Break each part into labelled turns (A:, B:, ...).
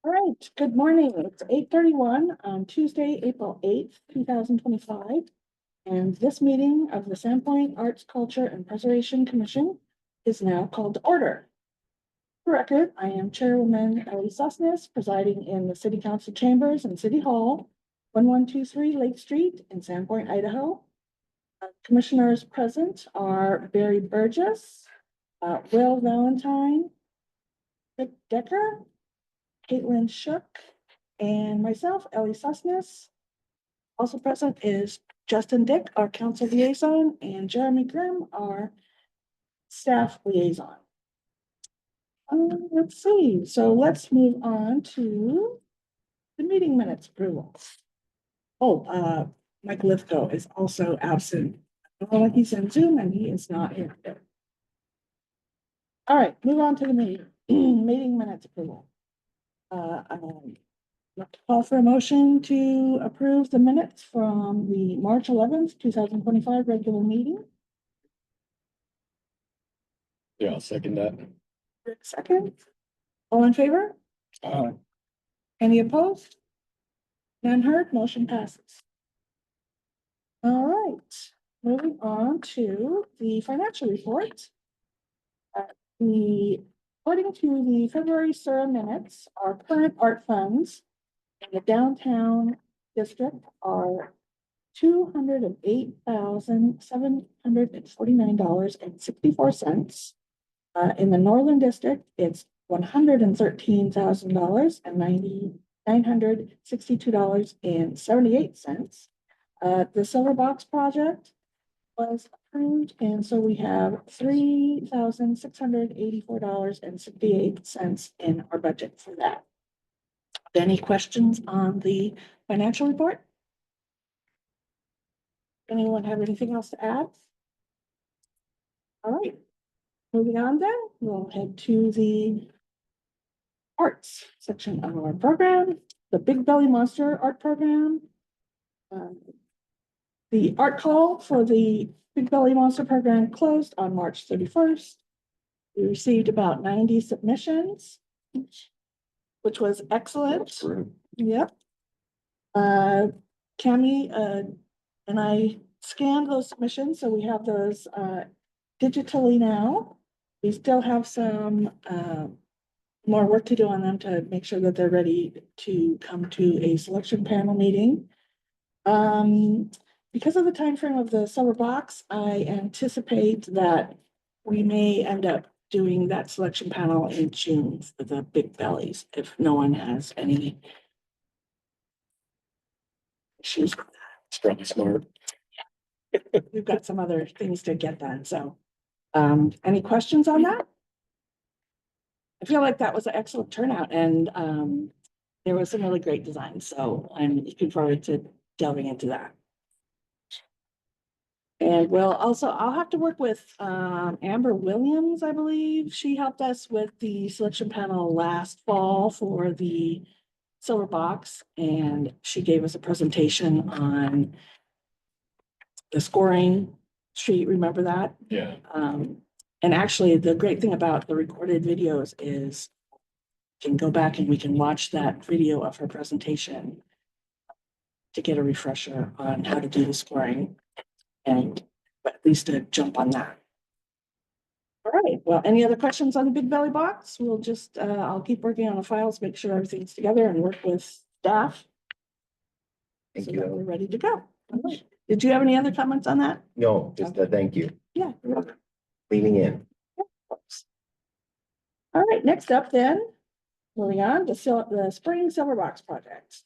A: All right, good morning. It's 8:31 on Tuesday, April 8th, 2025. And this meeting of the Sandpoint Arts, Culture, and Preservation Commission is now called to order. For the record, I am Chairwoman Ellie Sussness, presiding in the City Council Chambers and City Hall, 1123 Lake Street in Sandpoint, Idaho. Commissioners present are Barry Burgess, Will Valentine, Rick Decker, Caitlin Shook, and myself, Ellie Sussness. Also present is Justin Dick, our council liaison, and Jeremy Grimm, our staff liaison. Let's see, so let's move on to the meeting minutes approval. Oh, Mike Lithgow is also absent. Well, he's in Zoom and he is not here. All right, move on to the meeting minutes approval. Call for a motion to approve the minutes from the March 11th, 2025 regular meeting.
B: Yeah, I'll second that.
A: Second. All in favor? Any opposed? None heard, motion passes. All right, moving on to the financial report. According to the February SURA minutes, our current art funds in the downtown district are $208,749.64. In the Northern District, it's $113,000 and $962.78. The Silver Box project was approved, and so we have $3,684.68 in our budget for that. Any questions on the financial report? Anyone have anything else to add? All right, moving on then, we'll head to the arts section of our program, the Big Belly Monster Art Program. The art call for the Big Belly Monster Program closed on March 31st. We received about 90 submissions, which was excellent. Yep. Cami and I scanned those submissions, so we have those digitally now. We still have some more work to do on them to make sure that they're ready to come to a selection panel meeting. Because of the time frame of the Silver Box, I anticipate that we may end up doing that selection panel in June for the Big Bellies, if no one has any issues with that.
B: It's probably smart.
A: We've got some other things to get done, so any questions on that? I feel like that was an excellent turnout, and there was some really great designs, so I'm looking forward to delving into that. And I'll have to work with Amber Williams, I believe. She helped us with the selection panel last fall for the Silver Box, and she gave us a presentation on the scoring sheet. Remember that?
B: Yeah.
A: And actually, the great thing about the recorded videos is you can go back and we can watch that video of her presentation to get a refresher on how to do the scoring, and at least to jump on that. All right, well, any other questions on the Big Belly Box? We'll just, I'll keep working on the files, make sure everything's together and work with staff.
C: Thank
A: so
C: you.
A: that we're ready to go. All right. Did you have any other comments on that?
C: No, just a thank you.
A: Yeah, you're welcome.
C: Leaning in.
A: All right, next up then, moving on to the Spring Silver Box project.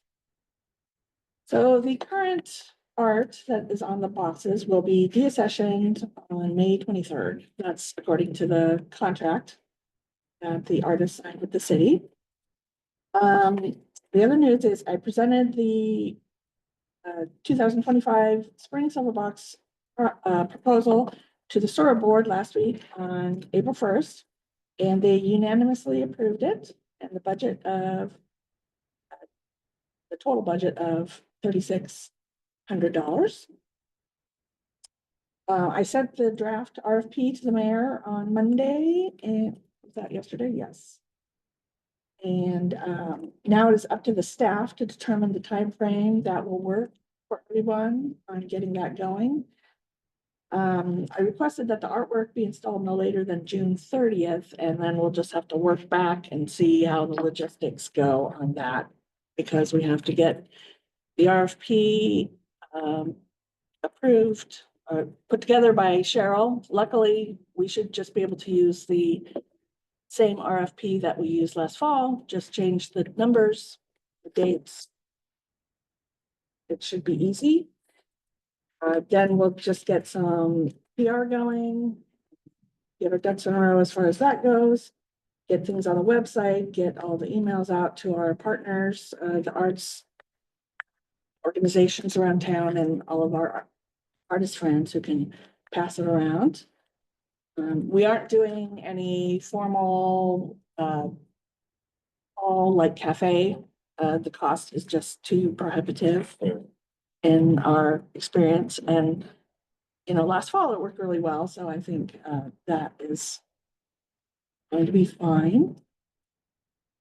A: So the current art that is on the boxes will be deaccessioned on May 23rd. That's according to the contract that the artist signed with the city. The other news is I presented the 2025 Spring Silver Box proposal to the SORA board last week on April 1st, and they unanimously approved it, and the budget of the total budget of $3,600. I sent the draft RFP to the mayor on Monday, and was that yesterday? Yes. And now it is up to the staff to determine the time frame that will work for everyone on getting that going. I requested that the artwork be installed no later than June 30th, and then we'll just have to work back and see how the logistics go on that. Because we have to get the RFP approved, put together by Cheryl. Luckily, we should just be able to use the same RFP that we used last fall, just change the numbers, the dates. It should be easy. Then we'll just get some PR going, get our ducks in a row as far as that goes, get things on the website, get all the emails out to our partners, the arts organizations around town and all of our artist friends who can pass it around. We aren't doing any formal all like cafe. The cost is just too prohibitive in our experience. And, you know, last fall it worked really well. So I think that is going to be fine.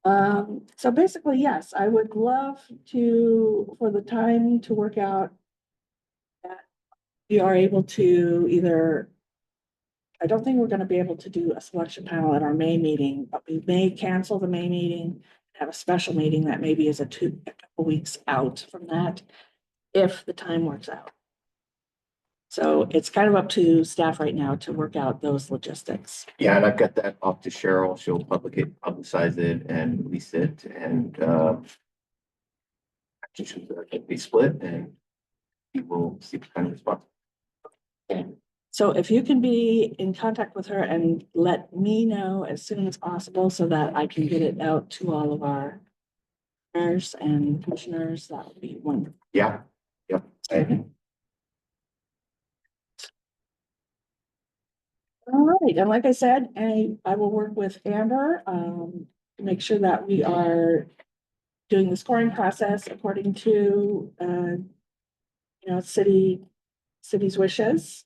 A: So basically, yes, I would love for the time to work out that we are able to either, I don't think we're going to be able to do a selection panel at our May meeting, but we may cancel the May meeting, have a special meeting that maybe is a couple weeks out from that, if the time works out. So it's kind of up to staff right now to work out those logistics.
C: Yeah, and I've got that off to Cheryl. She'll publicize it and release it, and it can be split, and we will see what kind of response.
A: So if you can be in contact with her and let me know as soon as possible so that I can get it out to all of our mayors and commissioners, that would be wonderful.
C: Yeah, yep.
A: All right, and like I said, I will work with Amber to make sure that we are doing the scoring process according to city's wishes.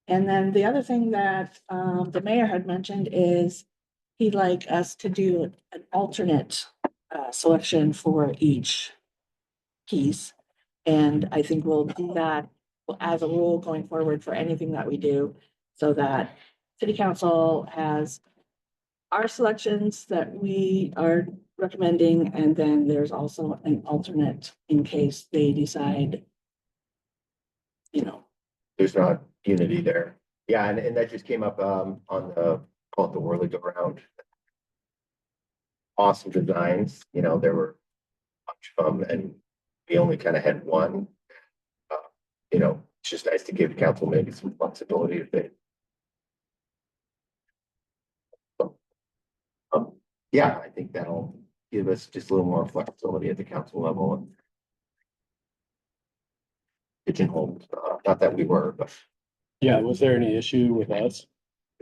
A: And then the other thing that the mayor had mentioned is he'd like us to do an alternate selection for each piece. And I think we'll do that as a rule going forward for anything that we do, so that city council has our selections that we are recommending, and then there's also an alternate in case they decide, you know.
C: There's not unity there. Yeah, and that just came up on the, call it the Whirly Go Round. Awesome designs, you know, there were a bunch of them, and we only kind of had one. You know, it's just nice to give council maybe some flexibility if they. Yeah, I think that'll give us just a little more flexibility at the council level and pigeonholed, not that we were, but.
B: Yeah, was there any issue with us?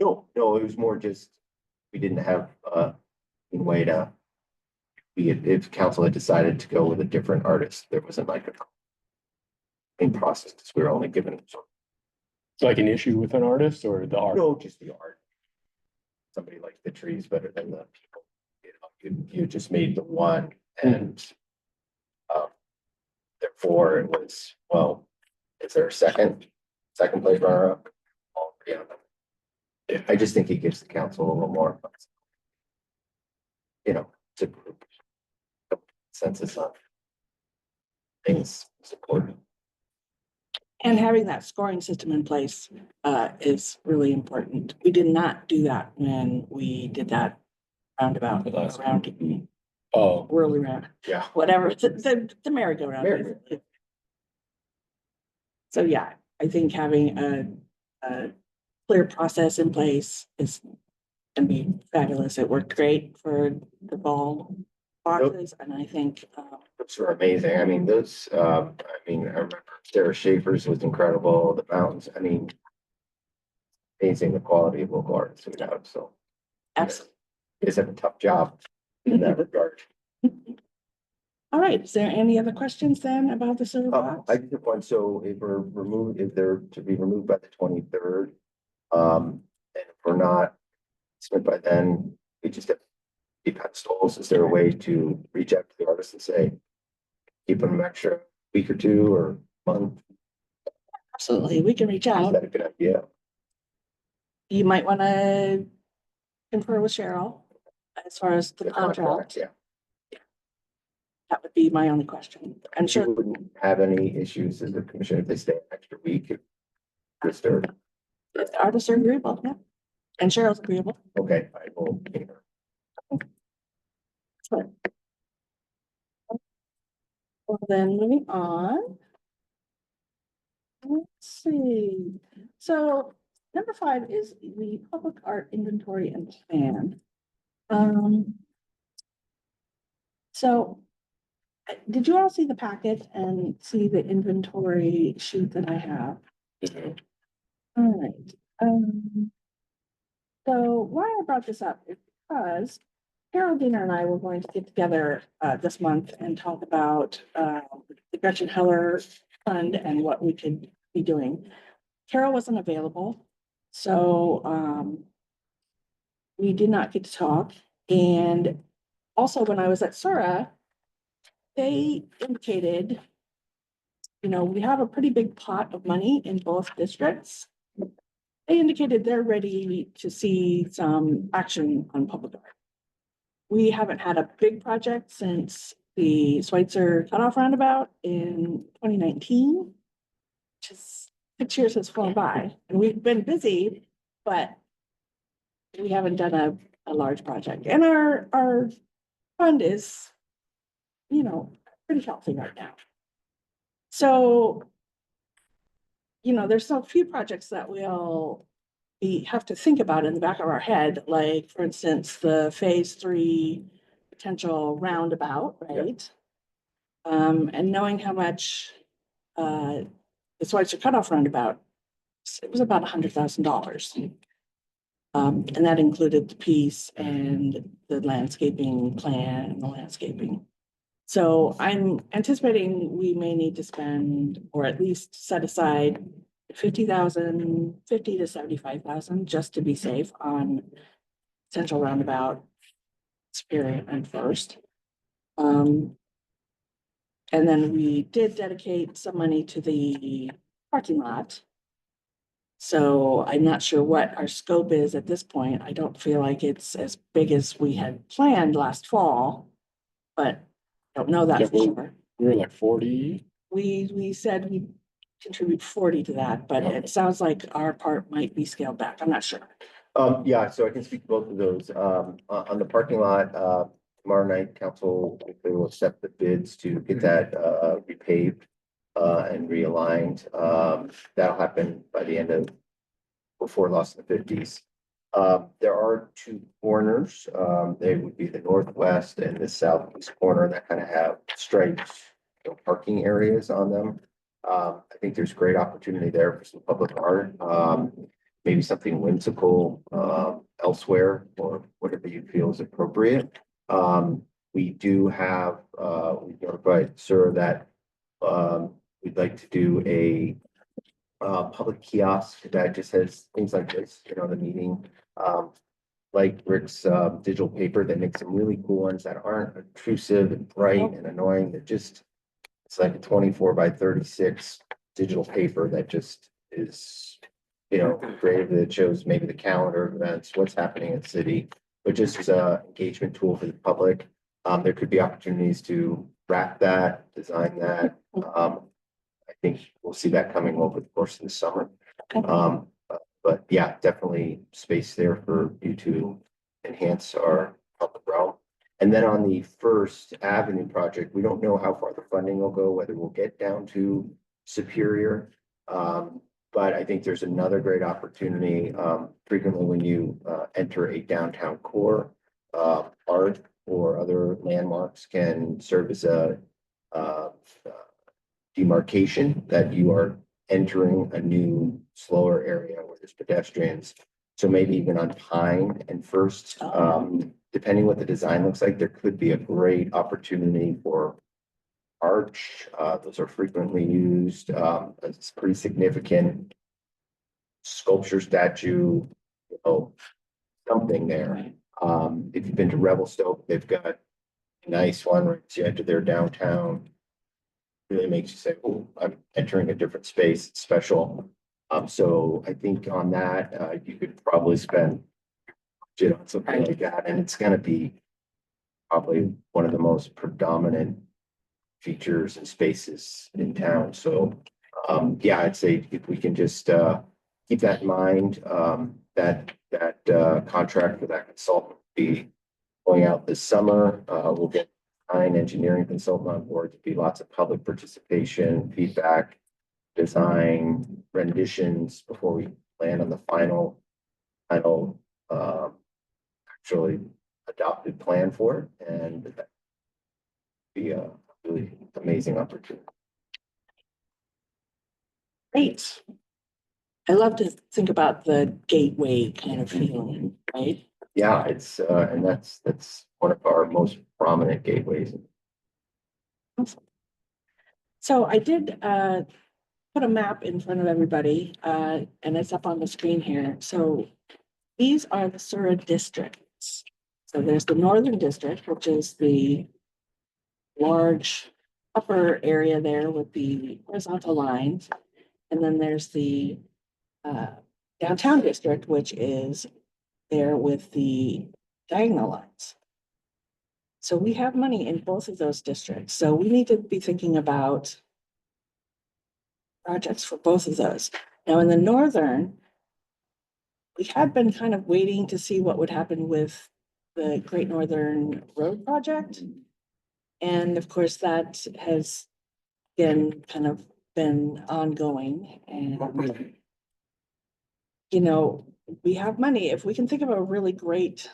C: No, it was more just, we didn't have a way to. If council had decided to go with a different artist, there wasn't like a. In process, because we were only given.
B: It's like an issue with an artist or the art?
C: No, just the art. Somebody likes the trees better than the people. You know, you just made the one, and therefore it was, well, is there a second place runner up? Oh, yeah. I just think it gives the council a little more, you know, to consensus on things supported.
A: And having that scoring system in place is really important. We did not do that when we did that roundabout,
B: Oh,
A: whirly round,
C: Yeah.
A: whatever, the merry-go-round.
C: Merry-go-round.
A: So yeah, I think having a clear process in place is gonna be fabulous. It worked great for the ball boxes, and I think
C: Those are amazing. I mean, those, I remember Sarah Schaefer's was incredible, the mountains, I mean. Amazing the quality of local artists we have, so.
A: absolutely.
C: You guys have a tough job in that regard.
A: All right, is there any other questions then about the silver box?
C: I just have one, so if they're to be removed by the 23rd. And if we're not spent by then, we just have to pedestals? Is there a way to reach out to the artists and say, keep them an extra week or two or month?
A: Absolutely, we can reach
C: Is
A: out.
C: that a good idea?
A: You might want to confer with Cheryl as far as the contract.
C: Yeah.
A: That would be my only question. I'm
C: You
A: sure
C: wouldn't have any issues as a commission if they stay an extra week. If they're,
A: if the artists are agreeable, yeah. And Cheryl's agreeable.
C: okay, I will.
A: But well, then moving on. Let's see. So number 5 is the public art inventory and plan. So did you all see the packet and see the inventory sheet that I have?
B: Mhm.
A: All right. So why I brought this up is because Carol Diener and I were going to get together this month and talk about the Gretchen Heller Fund and what we could be doing. Carol wasn't available, so we did not get to talk. And also, when I was at Sura, they indicated, we have a pretty big pot of money in both districts. They indicated they're ready to see some action on public art. We haven't had a big project since the Schweitzer cutoff roundabout in 2019. Just 6 years has flown by, and we've been busy, but we haven't done a large project. And our fund is, pretty healthy right now. So, there's so few projects that we have to think about in the back of our head, like, for instance, the phase 3 potential roundabout, right? And knowing how much the Schweitzer cutoff roundabout, it was about $100,000. And that included the piece and the landscaping plan and the landscaping. So I'm anticipating we may need to spend, or at least set aside 50,000, 50 to 75,000, just to be safe on Central Roundabout, Superior and First. And then we did dedicate some money to the parking lot. So I'm not sure what our scope is at this point. I don't feel like it's as big as we had planned last fall, but I don't know that
B: Yeah,
A: for sure.
B: We were like 40.
A: We said we contribute 40 to that, but it sounds like our part might be scaled back. I'm not sure.
C: Yeah, so I can speak to both of those. On the parking lot, tomorrow night, council will accept the bids to get that repaved and realigned. That'll happen by the end of, before Lost in the 50s. There are 2 corners. They would be the northwest and the southeast corner that kind of have striped parking areas on them. I think there's great opportunity there for some public art. Maybe something whimsical elsewhere, or whatever you feel is appropriate. We do have, we notified Sir that we'd like to do a public kiosk that just has things like this, the meeting. Like Rick's digital paper that makes some really cool ones that aren't obtrusive and bright and annoying. That just, it's like a 24 by 36 digital paper that just is, creative, that shows maybe the calendar of events, what's happening in the city, but just as a engagement tool for the public. There could be opportunities to wrap that, design that. I think we'll see that coming over the course of the summer. But yeah, definitely space there for you to enhance our public realm. And then on the First Avenue project, we don't know how far the funding will go, whether we'll get down to Superior. But I think there's another great opportunity. Frequently when you enter a downtown core, art or other landmarks can serve as a demarcation that you are entering a new slower area where there's pedestrians. So maybe even on Pine and First, depending what the design looks like, there could be a great opportunity for arch. Those are frequently used. It's pretty significant sculpture, statue, something there. If you've been to Revelstoke, they've got a nice one right at the edge of their downtown. Really makes you say, oh, I'm entering a different space, it's special. So I think on that, you could probably spend on something like that, and it's gonna be probably one of the most predominant features and spaces in town. So, yeah, I'd say if we can just, keep that in mind, that contract for that consultant will be going out this summer. We'll get an engineering consultant on board to be lots of public participation, feedback, design, renditions before we land on the final, actually adopted plan for it, and that be a really amazing opportunity.
A: Great. I love to think about the gateway kind of feeling, right?
C: Yeah, it's, and that's one of our most prominent gateways.
A: So I did put a map in front of everybody, and it's up on the screen here. So these are the Sura districts. So there's the Northern District, which is the large upper area there with the horizontal lines. And then there's the downtown district, which is there with the diagonal lines. So we have money in both of those districts. So we need to be thinking about projects for both of those. Now in the northern, we had been kind of waiting to see what would happen with the Great Northern Road project. And of course, that has been ongoing, and you know, we have money. If we can think of a really great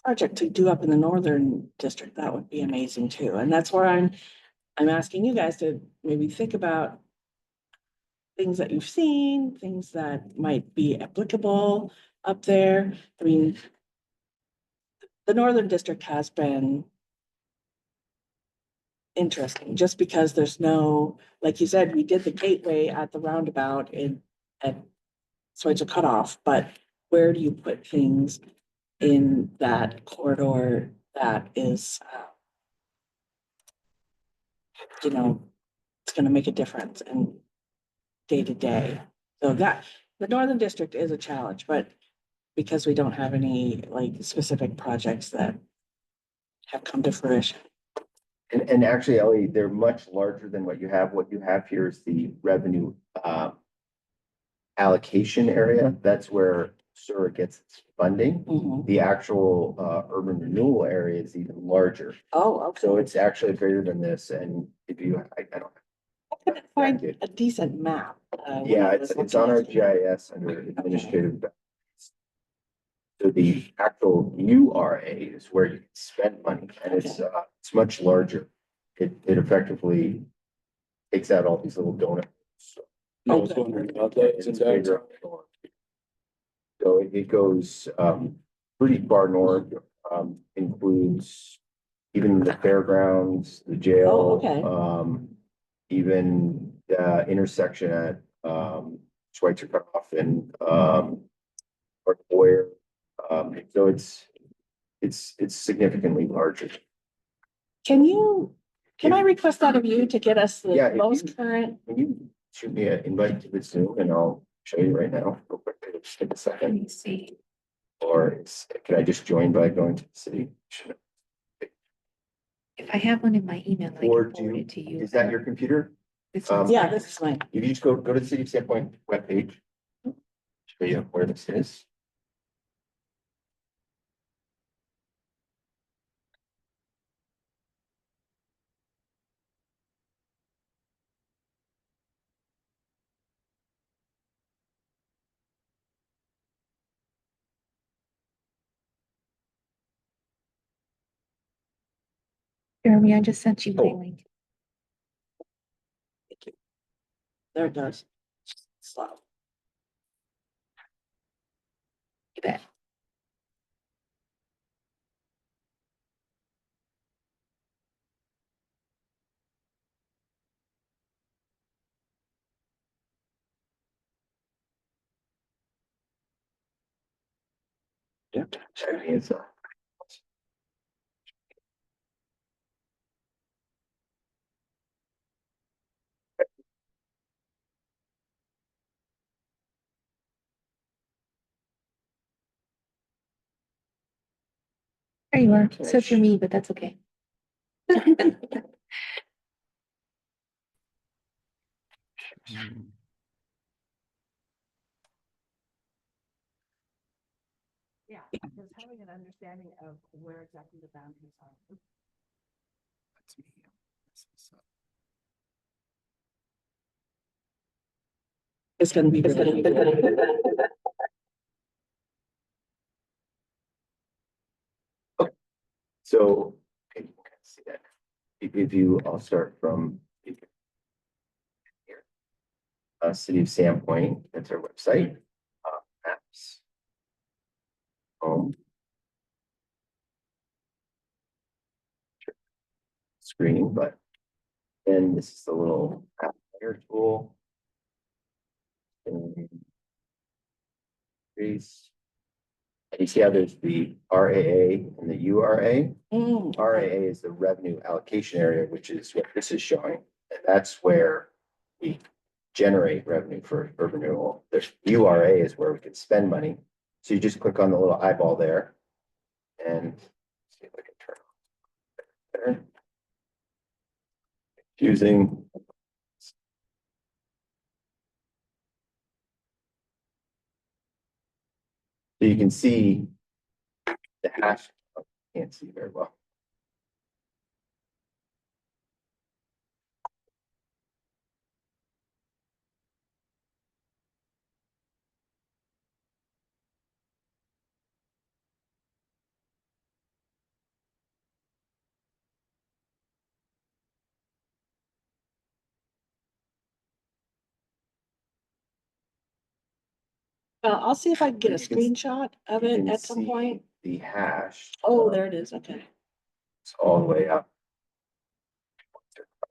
A: project to do up in the northern district, that would be amazing too. And that's where I'm asking you guys to maybe think about things that you've seen, things that might be applicable up there. I mean, the northern district has been interesting just because there's no, like you said, we did the gateway at the roundabout so it's a cutoff, but where do you put things in that corridor that is, you know, it's going to make a difference in day to day. So that the Northern District is a challenge, but because we don't have any like specific projects that have come to fruition.
C: And actually, Ellie, they're much larger than what you have. What you have here is the revenue, allocation area. That's where Sura gets its funding.
A: Mhm.
C: The actual, urban renewal area is even larger.
A: Oh, okay.
C: So it's actually bigger than this, and if you, I don't.
A: I couldn't find a decent map.
C: Yeah, it's on our GIS under administrative. So the actual URA is where you can spend money, and it's much larger. It effectively takes out all these little donuts.
B: I was wondering about that.
C: It's bigger. So it goes, pretty far north, includes even the fairgrounds, the jail.
A: Oh, okay.
C: Even the intersection at, Schweitzer Cutoff and, or Boyer. So it's significantly larger.
A: Can I request that of you to get us
C: Yeah,
A: the
C: if
A: most
C: you-
A: current?
C: Can you shoot me an invite to the Zoom and I'll show you right now, real quick, it'll just take a
D: Let
C: second,
D: me see.
C: or can I just join by going to the city?
D: If I have one in my email, I
C: Or
D: can forward it to you.
C: Is that your computer?
D: This one's
A: Yeah,
D: mine.
A: this is mine.
C: If you just go to the City of Sandpoint webpage, show you where this is.
D: Jeremy, I just sent you my
C: Oh.
D: link.
A: There it goes. Slow.
D: You bet.
C: It's,
D: There you are. Says for me, but that's okay.
A: Yeah, just having an understanding of where exactly the boundaries are. It's gonna be really.
C: so, okay, you can see that. If you, I'll start from here. City of Sandpoint, that's our website. Maps. Screen, but then this is the little app player tool. And Greece. And you see how there's the RAA and the URA. RAA is the revenue allocation area, which is what this is showing. And that's where we generate revenue for urban renewal. There's URA is where we can spend money. So you just click on the little eyeball there and see if I can turn on there. Using so you can see the hash. Oh, can't see very well.
A: I'll see if I can get a
C: You can-
A: screenshot of
C: You
A: it
C: can
A: at some
C: see
A: point.
C: the hash.
A: Oh, there it is. Okay.
C: It's all the way up.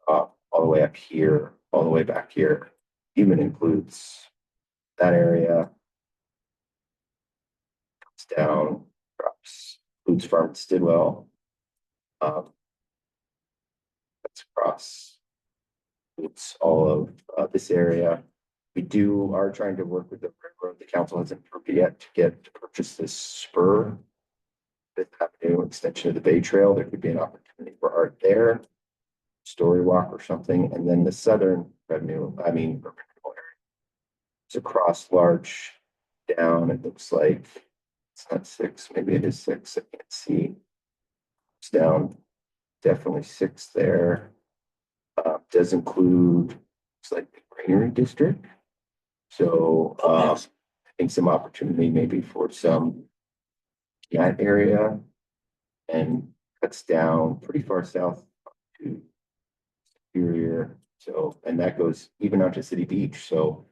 C: All the way up here, all the way back here. Even includes that area. It's down, drops, includes Farm Stidwell. That's across. It's all of this area. We are trying to work with the railroad. The council hasn't approved yet to purchase this spur. Fifth Avenue extension of the Bay Trail. There could be an opportunity for art there. Story walk or something. And then the southern revenue, urban renewal area. It's across large down. It looks like it's not 6, maybe it is 6. I can't see. It's down, definitely 6 there. Does include, it's like the Granary District. So I think some opportunity maybe for some that area and cuts down pretty far south to Superior. So, and that goes even out to City Beach. So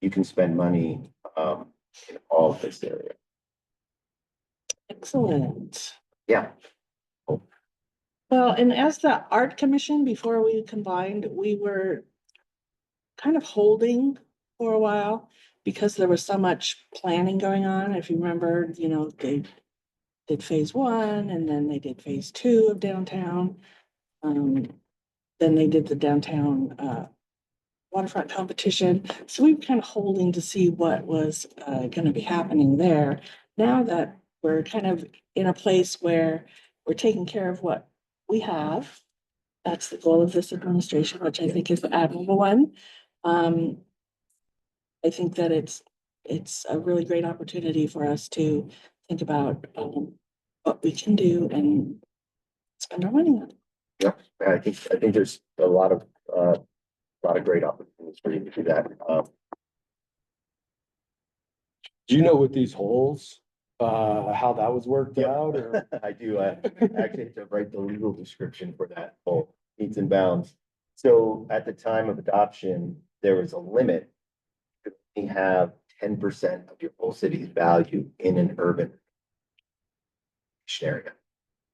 C: you can spend money in all of this area.
A: Excellent.
C: Yeah.
A: Well, and as the art commission, before we combined, we were kind of holding for a while because there was so much planning going on. If you remember, they did phase 1 and then they did phase 2 of downtown. Then they did the downtown waterfront competition. So we were kind of holding to see what was going to be happening there. Now that we're kind of in a place where we're taking care of what we have, that's the goal of this administration, which I think is the admirable one. I think that it's a really great opportunity for us to think about what we can do and spend our money on.
C: Yeah, I think there's a lot of great opportunities for you to do that.
B: Do you know with these holes, how that was worked
C: Yep.
B: out or?
C: I do. I actually have to write the legal description for that whole meets and bounds. So at the time of adoption, there was a limit. You have 10% of your whole city's value in an urban area.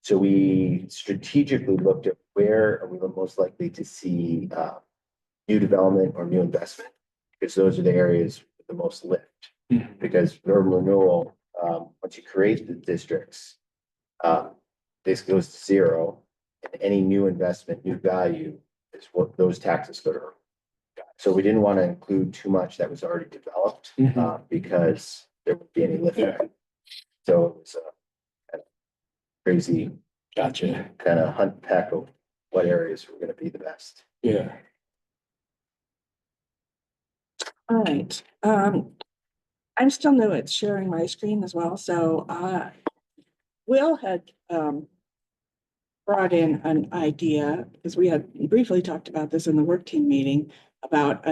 C: So we strategically looked at where are we most likely to see new development or new investment, because those are the areas with the most lift. Because urban renewal, once you create the districts, this goes to zero. And any new investment, new value is what those taxes go to. So we didn't want to include too much that was already developed, because there would be any lift.
B: Yeah.
C: So it was a kind of crazy
B: Gotcha.
C: kind of hunt pack of what areas were going to be the best.
B: Yeah.
A: All right, I'm still new at sharing my screen as well, so, Will had, brought in an idea, because we had briefly talked about this in the work team meeting, about,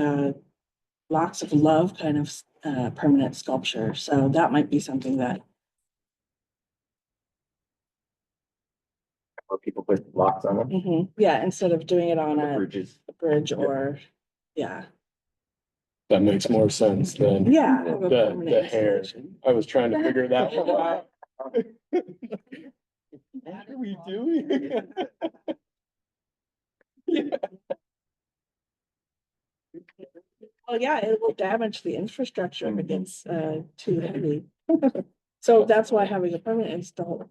A: lots of love kind of, permanent sculpture, so that might be something that,
C: Where people put locks on them,
A: yeah, instead of doing it on
C: the
A: a
C: bridges.
A: bridge or, yeah,
B: That makes more sense than
A: yeah. have a
B: the
A: permanent
B: hair.
A: installation.
B: I was trying to figure that one out. What are we doing? Yeah.
A: Well, yeah, it will damage the infrastructure if it gets too heavy. So that's why having a permanent install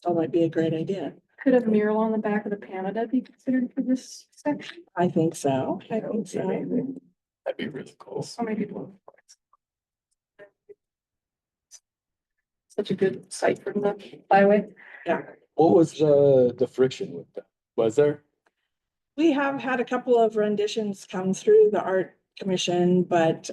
A: might be a great idea.
D: Could a mural on the back of the Canada be considered for this section?
A: I think so. I think so.
B: That'd be really cool.
D: So many people. Such a good site from the highway.
B: What was the friction with that? Was there?
A: We have had a couple of renditions come through the art commission, but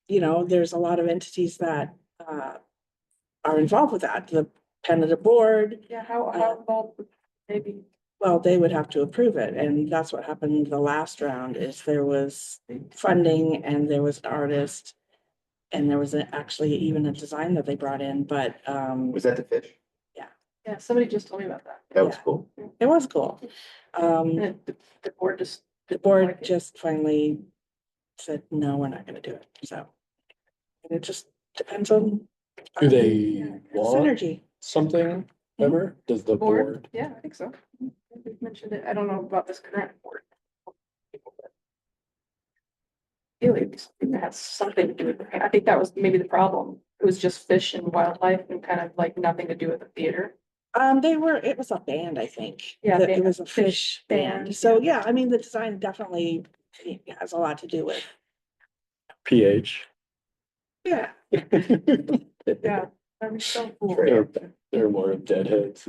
A: you know, there's a lot of entities that are involved with that. The Canada Board,
D: Yeah, how involved would they be?
A: well, they would have to approve it, and that's what happened the last round, is there was funding and there was an artist. And there was actually even a design that they brought in, but
C: Was that the fish?
D: Yeah, somebody just told me about that.
C: That was
A: Yeah.
C: cool.
A: it was cool.
D: And the board just.
A: The board just finally said, no, we're not gonna do it, so. And it just depends on.
B: Do they want
A: Synergy.
B: something ever? Does the board?
D: Yeah, I think so. We've mentioned it. I don't know about this current board. I feel like it has something to do with, I think that was maybe the problem. It was just fish and wildlife and kind of like nothing to do with the theater.
A: It was a band, I think.
D: Yeah,
A: It
D: band,
A: was a
D: fish
A: fish
D: band,
A: band, so
D: yeah.
A: yeah, I mean, the design definitely has a lot to do with,
B: PH.
A: yeah.
D: Yeah, that'd be so cool.
B: They're more of deadheads.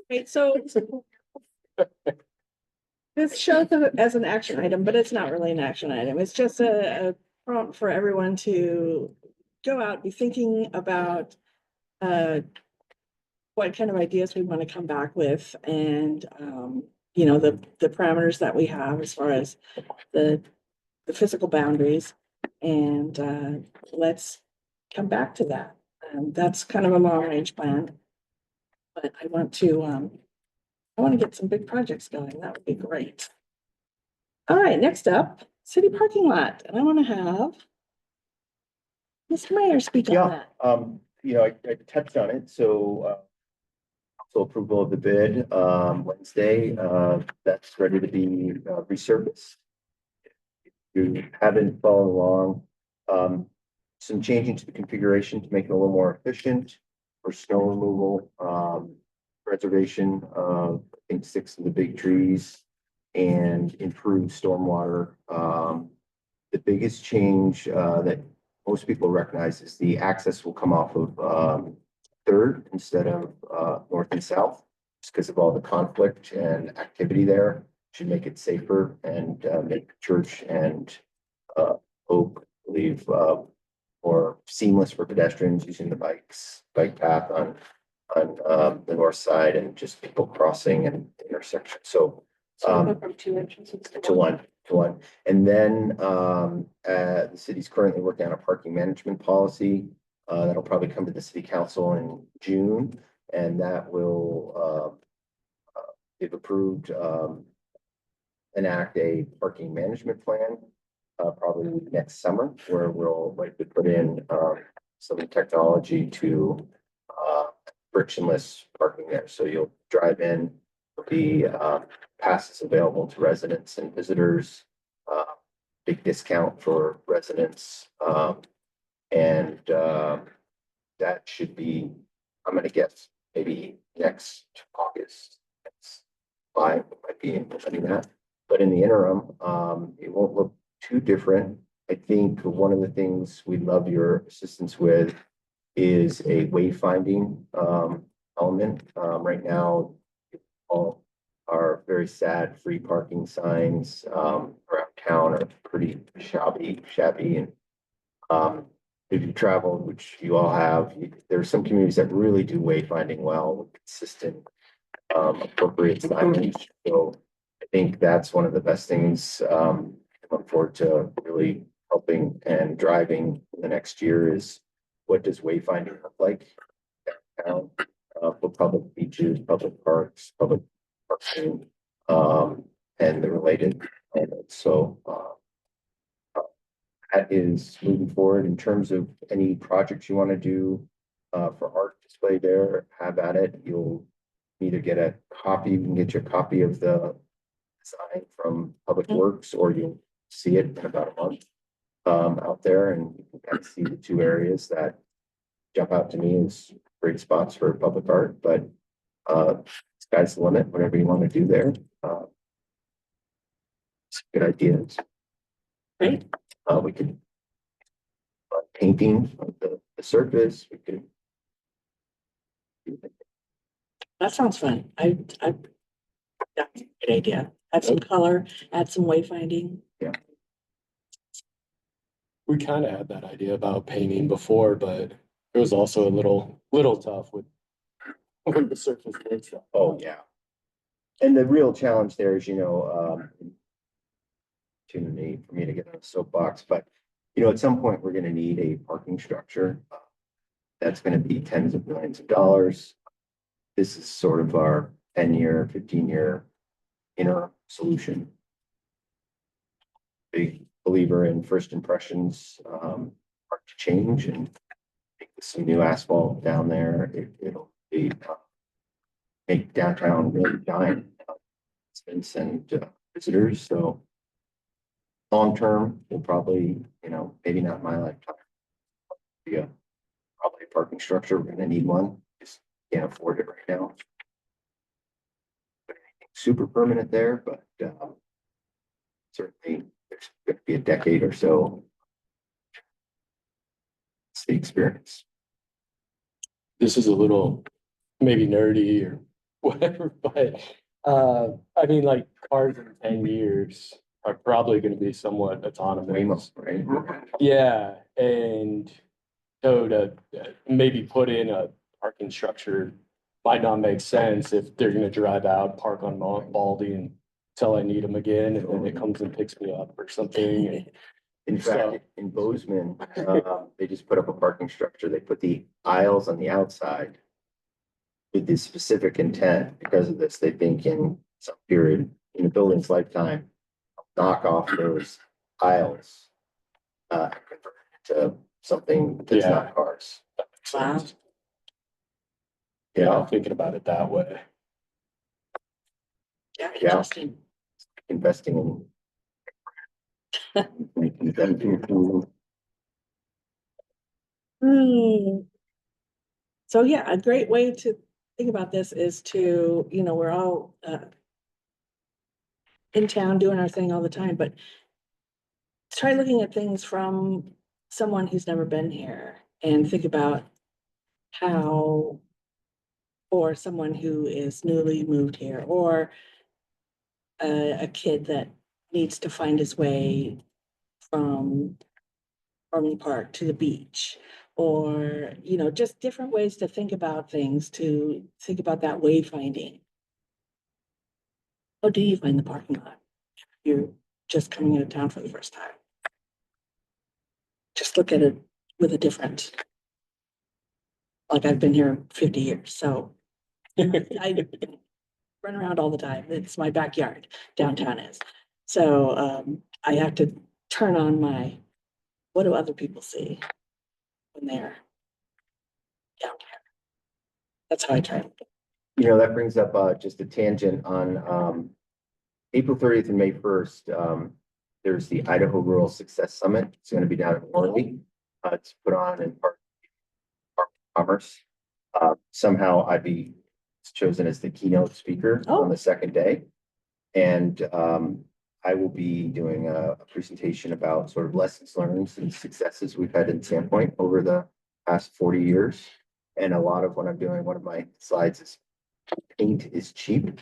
A: Right, so. This shows it as an action item, but it's not really an action item. It's just a prompt for everyone to go out, be thinking about what kind of ideas we want to come back with, and you know, the parameters that we have as far as the physical boundaries, and let's come back to that. That's kind of a long range plan. But I want to get some big projects going. That would be great. All right, next up, city parking lot, and I want to have Mr. Mayor speak on
C: Yeah,
A: that.
C: you know, I touched on it, so approval of the bid, Wednesday, that's ready to be resurfaced. If you haven't followed along, some changing to the configuration to make it a little more efficient for snow removal, preservation of, I think, 6 of the big trees and improved stormwater. The biggest change, that most people recognize is the access will come off of, Third instead of north and south, just because of all the conflict and activity there. Should make it safer and make church and Oak, I believe, more seamless for pedestrians using the bike path on the north side and just people crossing and intersection. So
D: From 2 entrances
C: to one. And then the city's currently working on a parking management policy. That'll probably come to the city council in June, and that will if approved, enact a parking management plan probably next summer, where we'll like to put in some technology to frictionless parking there. So you'll drive in, there'll be passes available to residents and visitors. big discount for residents. And that should be, I'm gonna guess, maybe next August. That's July, might be implementing that. But in the interim, it won't look too different. I think one of the things we'd love your assistance with is a wayfinding element. Right now, all our very sad free parking signs around town are pretty shabby, and if you travel, which you all have, there are some communities that really do wayfinding well with consistent appropriate signage. So I think that's one of the best things. I look forward to really helping and driving in the next year is what does wayfinding look like downtown for public beaches, public parks, public parking, and the related elements. So that is moving forward in terms of any projects you want to do for art display there, have at it. You'll either get a copy, you can get your copy of the design from Public Works, or you'll see it in about a month out there, and you can kind of see the two areas that jump out to me as great spots for public art. But sky's the limit, whatever you want to do there. Some good ideas.
A: Great.
C: We could painting of the surface. We could.
A: That sounds fun. That's a good idea. Add some color, add some wayfinding.
B: We kind of had that idea about painting before, but it was also a little tough with the surface and stuff.
C: Oh, yeah. And the real challenge there is, opportunity for me to get on a soapbox, but at some point we're going to need a parking structure. That's going to be tens of millions of dollars. This is sort of our 10-year, 15-year interim solution. Big believer in first impressions, hard to change, and with some new asphalt down there, it'll be make downtown really giant residents and visitors. So long term, we'll probably, maybe not in my lifetime, yeah, probably a parking structure. We're gonna need one. Just can't afford it right now. Super permanent there, but certainly there's going to be a decade or so. It's the experience.
B: This is a little maybe nerdy or whatever, but I mean, like cars in 10 years are probably going to be somewhat autonomous.
C: Right?
B: Yeah, and so to maybe put in a parking structure might not make sense if they're gonna drive out, park on Baldy until I need them again, and then it comes and picks me up or something. And
C: In fact, in Bozeman, they just put up a parking structure. They put the aisles on the outside with this specific intent. Because of this, they think in some period in the building's lifetime, knock off those aisles, and convert it to something that's not cars.
B: that makes
A: Wow.
B: sense. Yeah, thinking about it that way.
A: Yeah,
C: Yeah.
A: interesting.
C: Investing in making them do.
A: So yeah, a great way to think about this is to, we're all in town doing our thing all the time, but try looking at things from someone who's never been here and think about how, or someone who is newly moved here, or a kid that needs to find his way from Ormond Park to the beach, or, just different ways to think about things, to think about that wayfinding. How do you find the parking lot? If you're just coming into town for the first time. Just look at it with a different, like I've been here 50 years, so I run around all the time. It's my backyard, downtown is. So I have to turn on my, what do other people see when they're down here? That's how I try.
C: That brings up just a tangent on April 30th and May 1st. there's the Idaho Rural Success Summit. It's going to be down in Worley. It's put on in part of Commerce. Somehow I'd be chosen as the keynote speaker on the second day. And I will be doing a presentation about sort of lessons learned and successes we've had in Sandpoint over the past 40 years. And a lot of what I'm doing, one of my slides is paint is cheap.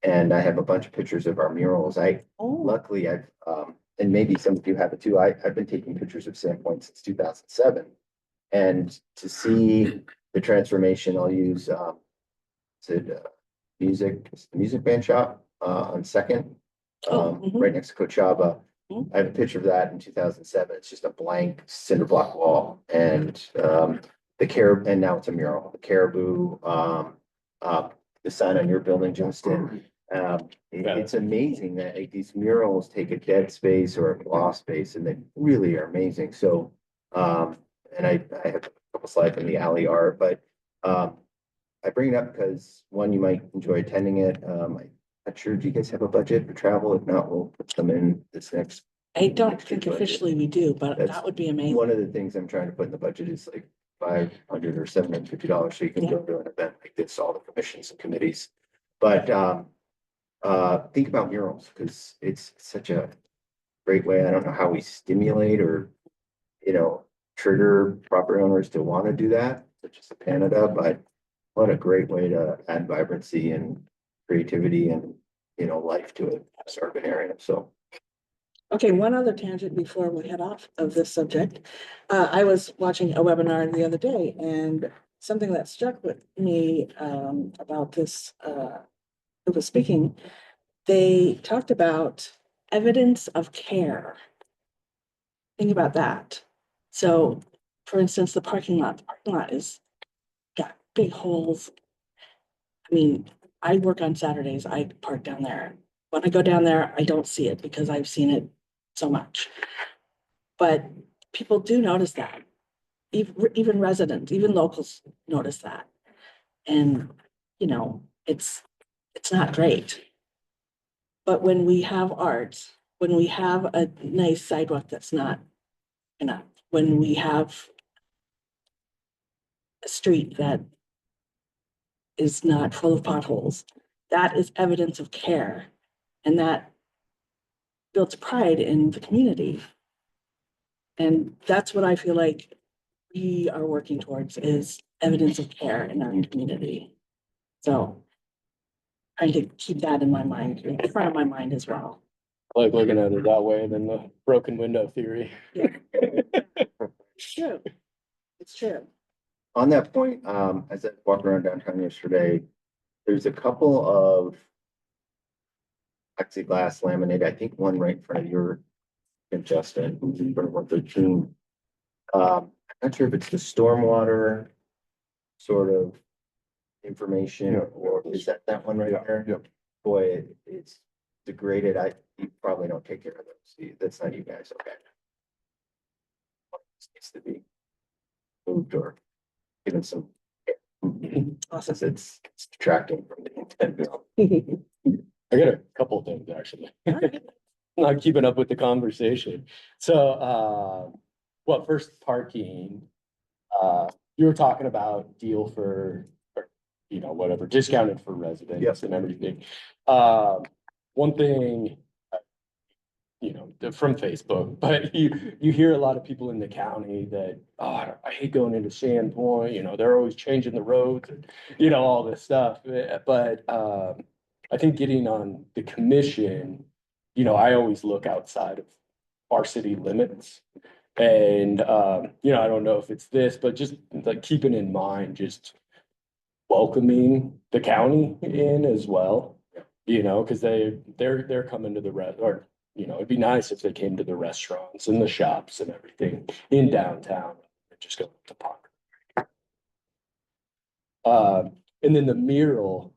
C: And I have a bunch of pictures of our murals. Luckily I've, and maybe some of you have it too. I've been taking pictures of Sandpoint since 2007. And to see the transformation, I'll use music band shop on Second, right next to Coachella. I have a picture of that in 2007. It's just a blank cinder block wall, and and now it's a mural. The caribou, the sign on your building, Justin. It's amazing that like, these murals take a dead space or a gloss space, and they really are amazing. So, and I have a couple slides on the alley art, but I bring it up because one, you might enjoy attending it. I'm not sure, do you guys have a budget for travel? If not, we'll put them in this next.
A: I don't think officially we do, but that would be amazing.
C: One of the things I'm trying to put in the budget is like $500 or $750, so you can go to an event like this, all the commissions and committees. But think about murals, because it's such a great way. I don't know how we stimulate or, trigger property owners to want to do that, such as the Canada, but what a great way to add vibrancy and creativity and, life to a urban area. So.
A: Okay, one other tangent before we head off of this subject. I was watching a webinar the other day, and something that struck with me about this, who was speaking, they talked about evidence of care. Think about that. So, for instance, the parking lot is got big holes. I mean, I work on Saturdays. I park down there. When I go down there, I don't see it because I've seen it so much. But people do notice that. Even residents, even locals notice that. And, it's not great. But when we have art, when we have a nice sidewalk that's not enough, when we have a street that is not full of potholes, that is evidence of care. And that builds pride in the community. And that's what I feel like we are working towards, is evidence of care in our community. So trying to keep that in my mind, in front of my mind as well.
B: I like looking at it that way than the broken window theory.
A: Yeah. It's true. It's true.
C: On that point, as I walked around downtown yesterday, there's a couple of plexiglass laminated, I think one right in front of your, Justin, who's in front of 113. I'm not sure if it's the stormwater sort of information, or is that one right there?
E: Yep.
C: Boy, it's degraded. You probably don't take care of those. That's not you guys, okay? It needs to be moved or given some.
A: Awesome.
C: It's detracting from the intent.
B: I got a couple of things actually. Not keeping up with the conversation. So, first parking, you were talking about deal for, whatever, discounted for residents and everything. One thing, from Facebook, but you hear a lot of people in the county that, oh, I hate going into Sandpoint, they're always changing the roads and, all this stuff. But, I think getting on the commission, I always look outside of our city limits. And, I don't know if it's this, but just like keeping in mind, just welcoming the county in as well, because they're coming to the it'd be nice if they came to the restaurants and the shops and everything in downtown, and just go to Park. And then the mural,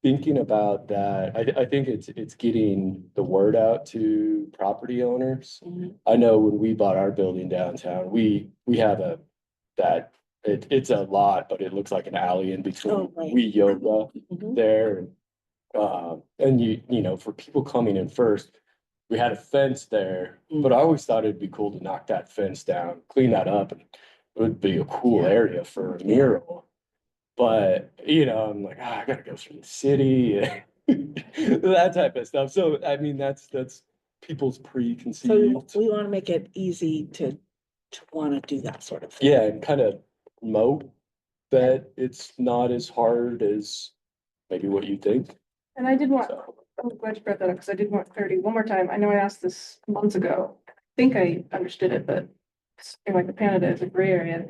B: thinking about that, I think it's getting the word out to property owners.
A: Mhm.
B: I know when we bought our building downtown, we have it's a lot, but it looks like an alley in between.
A: Oh, right.
B: We yoga
A: Mhm.
B: there. And for people coming in first, we had a fence there, but I always thought it'd be cool to knock that fence down, clean that up. And it would be a cool area for a mural. But, you know, I'm like, I gotta go through the city, that type of stuff. So, I mean, that's people's
A: So
B: preconceived.
A: we want to make it easy to want to do that sort of thing.
B: Yeah, and kind of promote that it's not as hard as maybe what you think.
D: And I did want,
B: So,
D: I'm glad you brought that up, because I did want clarity one more time. I know I asked this months ago. I think I understood it, but it's like the Canada is a gray area.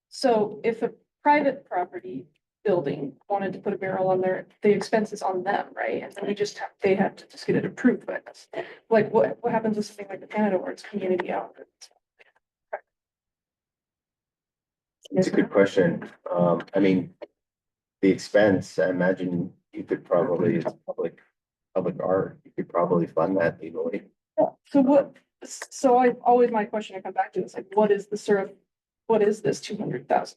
D: So if a private property building wanted to put a mural on there, the expense is on them, right? And then they have to just get it approved by us. Like, what happens with something like the Canada where it's community owned?
C: It's a good question. I mean, the expense, I imagine you could probably, it's public art, you could probably fund that legally.
D: My question I come back to is like, what is this $200,000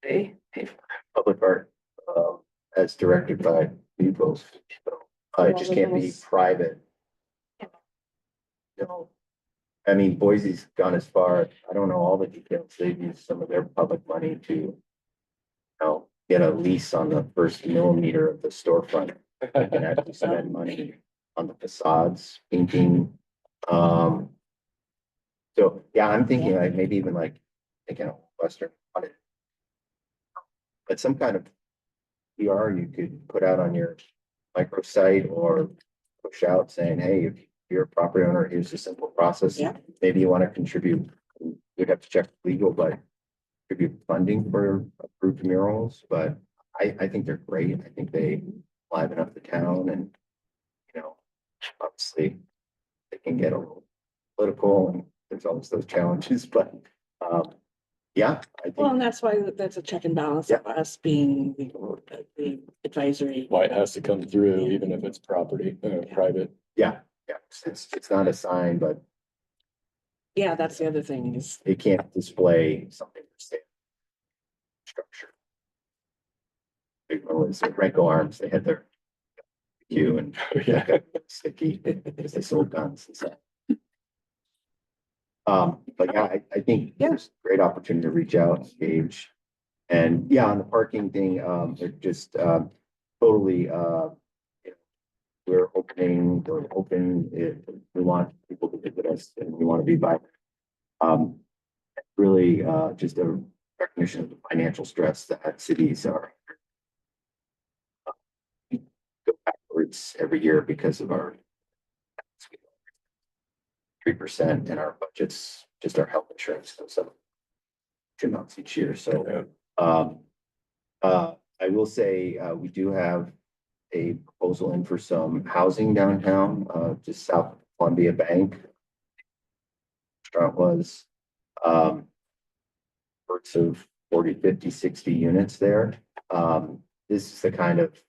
D: they pay for?
C: Public art, as directed by people. So, it just can't be private. No. I mean, Boise's gone as far, I don't know all the details, they've used some of their public money to, you know, get a lease on the first millimeter of the storefront. They can actually spend money on the facades, painting. So, yeah, I'm thinking like maybe even like, thinking of Western on it. But some kind of PR you could put out on your microsite or push out saying, hey, if you're a property owner, here's a simple process.
A: Yeah.
C: Maybe you want to contribute, you'd have to check legal, but contribute funding for approved murals, but I think they're great. I think they liven up the town and, you know, obviously they can get a little political and there's always those challenges, but, yeah, I
A: Well, and
C: think,
A: that's why that's a check and balance of us being the advisory.
B: why it has to come through, even if it's property, private.
C: yeah, it's not a sign, but
A: Yeah, that's the other thing is,
C: it can't display something for sale. Structure. Big one was Ranko Arms, they had their queue and
B: Yeah.
C: got sticky because they sold guns and stuff. But yeah, I think
A: Yeah.
C: there's great opportunity to reach out, engage. And yeah, on the parking thing, they're just totally we're open, we want people to visit us and we want to be by. Really just a recognition of the financial stress that cities are go backwards every year because of our 3% in our budgets, just our health insurance goes up 2 months each year. So I will say we do have a proposal in for some housing downtown, just south of Columbia Bank. Restaurant was sorts of 40, 50, 60 units there. This is the kind of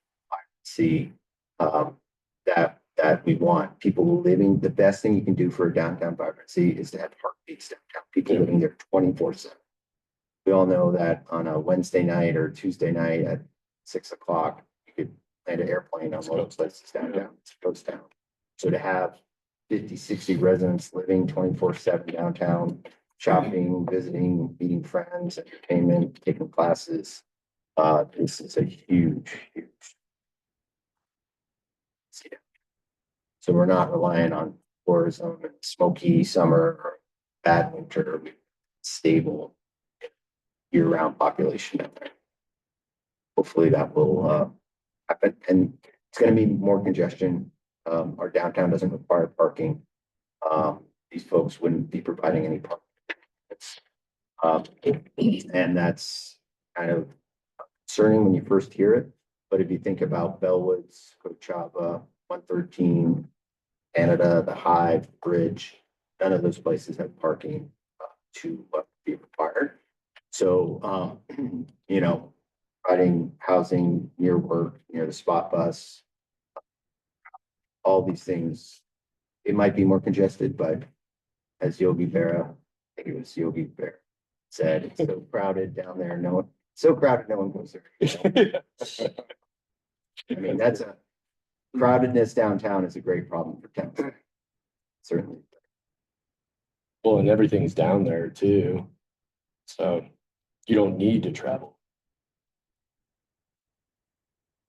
C: see that we want people living. The best thing you can do for a downtown vibrancy is to have heartbeats downtown, people living there 24/7. We all know that on a Wednesday night or Tuesday night at 6 o'clock, you could land an airplane on most places downtown. It's a ghost town. So to have 50, 60 residents living 24/7 downtown, shopping, visiting, meeting friends, entertainment, taking classes, this is a huge. So we're not relying on tourism and smoky summer or bad winter, stable year-round population out there. Hopefully that will happen, and it's going to be more congestion. Our downtown doesn't require parking. These folks wouldn't be providing any parking. And that's kind of concerning when you first hear it. But if you think about Bellwoods, Coachella, 113, Canada, the Hive, Bridge, none of those places have parking to be required. So, you know, providing housing near work, near the spot bus, all these things, it might be more congested, but as Yogi Berra, I think it was Yogi Berra said, it's so crowded down there, so crowded, no one goes there. I mean, crowdedness downtown is a great problem for towns. certainly.
B: Well, and everything's down there too. So you don't need to travel.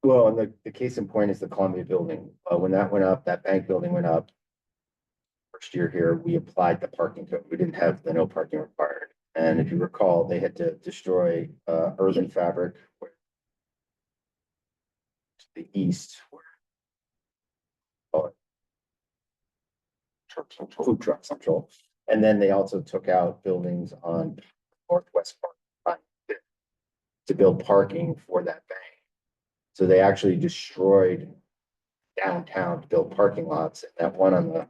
C: Well, and the case in point is the Columbia building. When that went up, that bank building went up. First year here, we applied the parking code. We didn't have the no parking required. And if you recall, they had to destroy urban fabric to the east. Oh, food truck central. And then they also took out buildings on Northwest Park to build parking for that bank. So they actually destroyed downtown to build parking lots. And that one on the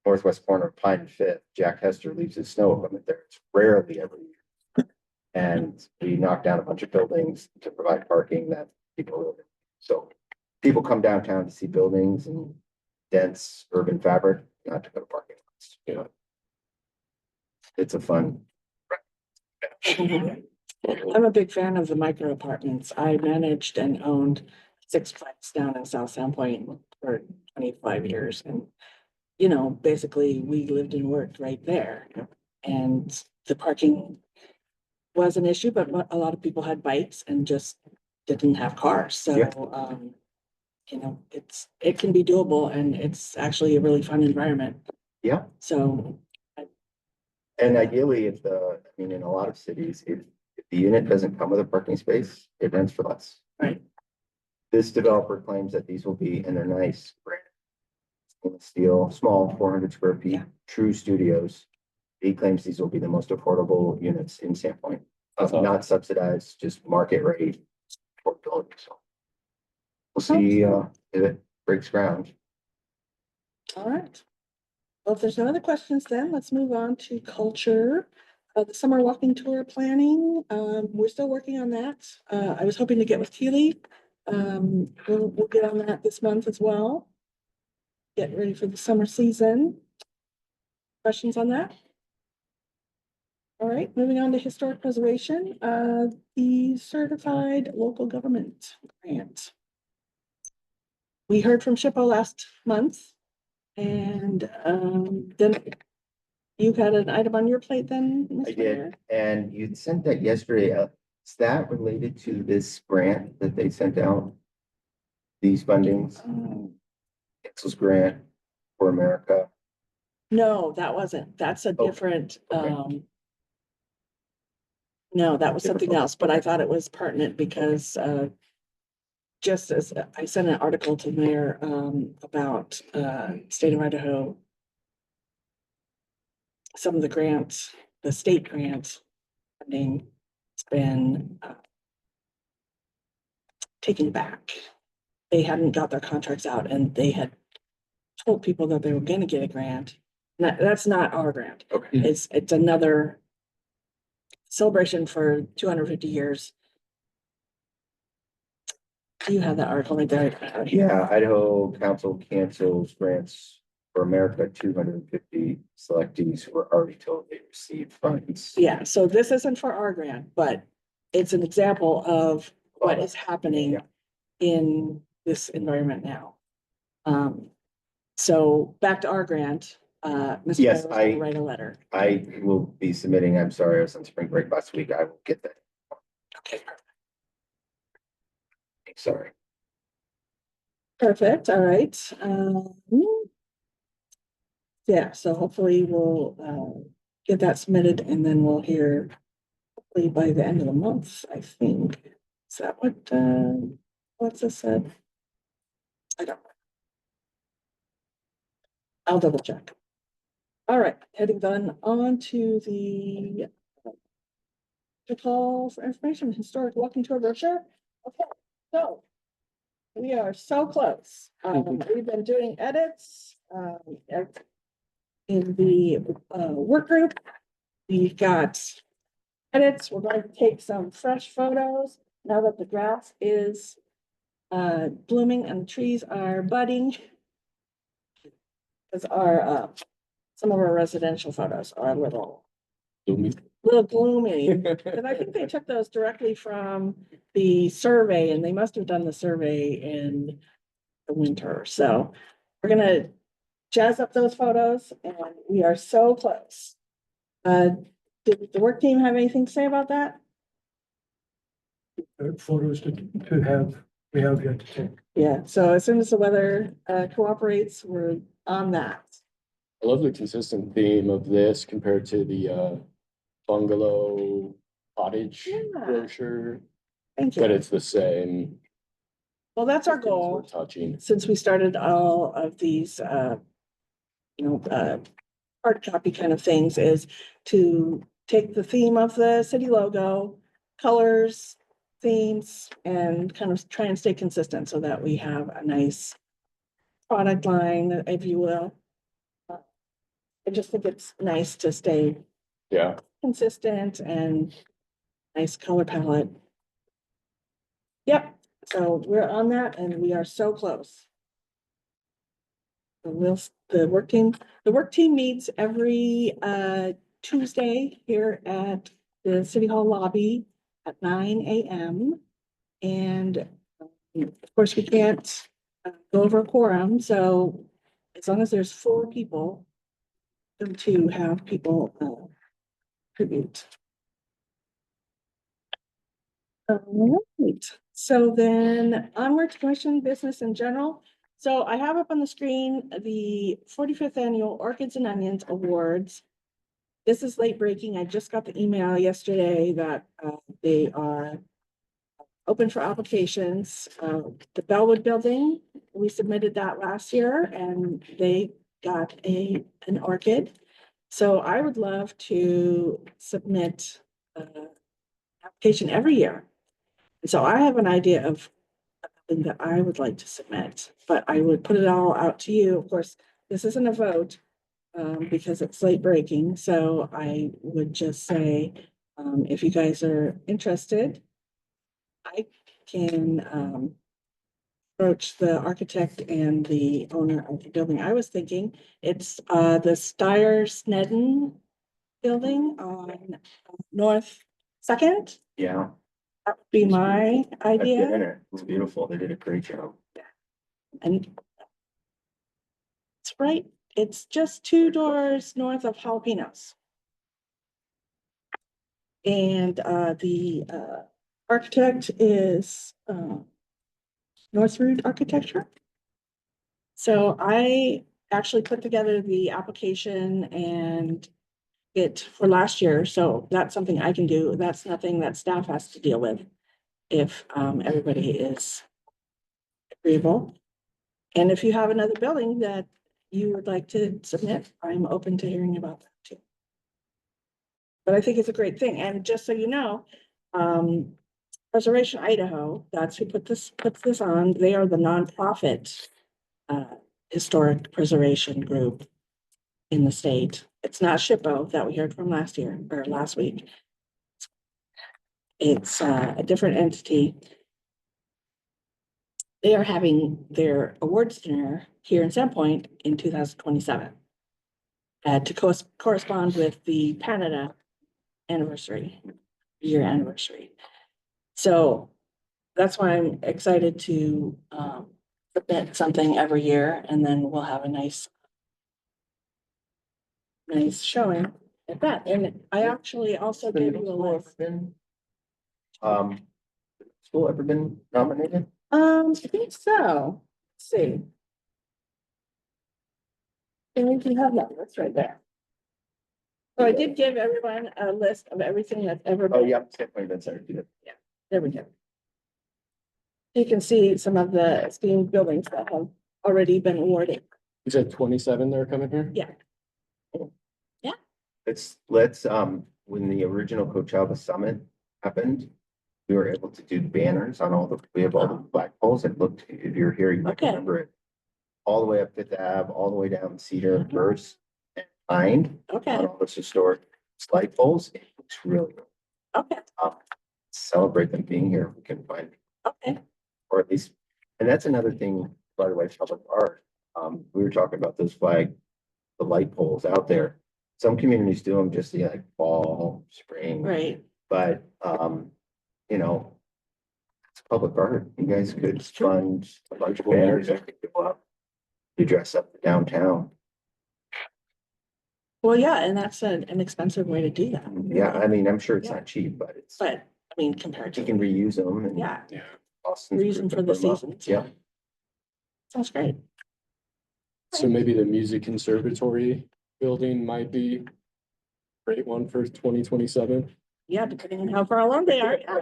C: northwest corner of Pine and Fifth, Jack Hester leaves his snow equipment there. It's rarely every year. And we knocked down a bunch of buildings to provide parking that people live in. So people come downtown to see buildings and dense urban fabric, not to go to parking lots.
B: Yeah.
C: It's a fun.
A: I'm a big fan of the micro apartments. I managed and owned 6 flats down in South Sandpoint for 25 years. And, you know, basically we lived and worked right there. And the parking was an issue, but a lot of people had bikes and just didn't have cars. So,
C: Yeah.
A: you know, it can be doable and it's actually a really fun environment.
C: Yeah.
A: So,
C: And ideally, in a lot of cities, if the unit doesn't come with a parking space, it rents for less.
A: right.
C: This developer claims that these will be, and they're nice, stainless steel, small, 400 square feet,
A: Yeah.
C: true studios. He claims these will be the most affordable units in Sandpoint,
B: That's awesome.
C: not subsidized, just market rate affordability. So we'll see if it breaks ground.
A: All right. Well, if there's no other questions, then let's move on to culture. The summer walking tour planning, we're still working on that. I was hoping to get with Keely. We'll get on that this month as well. Get ready for the summer season. Questions on that? All right, moving on to historic preservation, the certified local government grant. We heard from SHPO last month. And then you had an item on your plate then? Mr.
C: I did,
A: Mayor?
C: and you sent that yesterday. Is that related to this grant that they sent out? These fundings, Excel's grant for America.
A: No, that wasn't. That's a
C: Oh,
A: different,
C: okay.
A: no, that was
C: Different
A: something
C: focus.
A: else, but I thought it was pertinent because just as I sent an article to the mayor about state of Idaho. Some of the grants, the state grants funding has been taken back. They hadn't got their contracts out and they had told people that they were going to get a grant. That's not our grant.
C: Okay.
A: It's another celebration for 250 years. Do you have that article right there?
C: Yeah, Idaho Council cancels grants for America, 250 selectees who were already told they received funds.
A: Yeah, so this isn't for our grant, but it's an example of what is happening
C: Yeah.
A: in this environment now. So back to our grant, Mr.
C: Yes,
A: Mayor was gonna write a letter.
C: I will be submitting, I'm sorry, I was on spring break last week. I will get that.
A: Okay, perfect.
C: Sorry.
A: Perfect, all right. Yeah, so hopefully we'll get that submitted and then we'll hear hopefully by the end of the month, I think. Is that what's this said? I don't know. I'll double check. All right, heading then on to the call for information, historic walking tour brochure. Okay, so we are so close. We've been doing edits in the work group. We've got edits. We're going to take some fresh photos now that the grass is blooming and the trees are budding. Because our some of our residential photos are a little gloomy. Because I think they took those directly from the survey and they must have done the survey in the winter. So we're gonna jazz up those photos, and we are so close. Did the work team have anything to say about that?
E: Photos to have, we have yet to take.
A: Yeah, so as soon as the weather cooperates, we're on that.
B: I love the consistent theme of this compared to the bungalow cottage
A: Yeah.
B: brochure,
A: Thank
B: but
A: you.
B: it's the same.
A: Well, that's our
B: things we're
A: goal.
B: touching.
A: Since we started all of these, hard copy kind of things, is to take the theme of the city logo, colors, themes, and kind of try and stay consistent so that we have a nice product line, if you will. I just think it's nice to stay
B: Yeah,
A: consistent and nice color palette. Yep, so we're on that and we are so close. The work team meets every Tuesday here at the City Hall lobby at 9 a.m. And of course, we can't go over a quorum, so as long as there's 4 people, to have people contribute. All right, so then onward to commission business in general. So I have up on the screen the 45th Annual Orchids and Onions Awards. This is late breaking. I just got the email yesterday that they are open for applications. The Bellwood Building, we submitted that last year and they got an orchid. So I would love to submit application every year. So I have an idea of something that I would like to submit, but I would put it all out to you. Of course, this isn't a vote because it's late breaking. So I would just say, if you guys are interested, I can approach the architect and the owner of the building. I was thinking it's the Steyer Snedden building on North Second.
C: Yeah.
A: That would be my
C: I've been in
A: idea.
C: it. It's beautiful. They did a great job.
A: And it's right, it's just 2 doors north of Jalapenos. And the architect is Northroot Architecture. So I actually put together the application and it for last year. So that's something I can do. That's nothing that staff has to deal with if everybody is agreeable. And if you have another building that you would like to submit, I'm open to hearing about that too. But I think it's a great thing. And just so you know, Preservation Idaho, that's who puts this on. They are the nonprofit historic preservation group in the state. It's not SHPO that we heard from last year or last week. It's a different entity. They are having their awards dinner here in Sandpoint in 2027 to correspond with the Canada year anniversary. So that's why I'm excited to submit something every year, and then we'll have a nice showing at that. And I actually also gave you a list.
C: School ever been nominated?
A: I think so. Let's see. And we have that list right there. So I did give everyone a list of everything that's ever
C: Oh,
A: been.
C: yeah. Sandpoint events are good.
A: There we go. You can see some of the esteemed buildings that have already been awarded.
B: you said 27 that are coming here?
A: Yeah.
C: Let's, when the original Coachella Summit happened, we were able to do banners on we have all the flagpoles. It looked, if you're here, you might
A: Okay.
C: remember it. All the way up Fifth Ave, all the way down Cedar and First and Pine,
A: Okay,
C: on all those historic light poles. It looks really good.
A: okay,
C: Celebrate them being here. We can find,
A: okay.
C: or at least, and that's another thing, by the way, public art. We were talking about those the light poles out there. Some communities do them just like fall, spring.
A: Right.
C: But, you know, it's public art. You guys could
A: It's true.
C: fund a bunch of banners that could go up to dress up the downtown.
A: Well, yeah, and that's an expensive way to do that.
C: Yeah, I mean, I'm sure it's
A: Yeah.
C: not cheap, but it's,
A: But, I mean, compared
C: you
A: to,
C: can reuse them and.
A: yeah,
C: Austin's
A: reason for
C: proven
A: the
C: them up.
A: seasons.
C: Yeah,
A: Sounds great.
B: So maybe the music conservatory building might be a great one for 2027.
A: Yeah, depending on how far along they are. Yeah.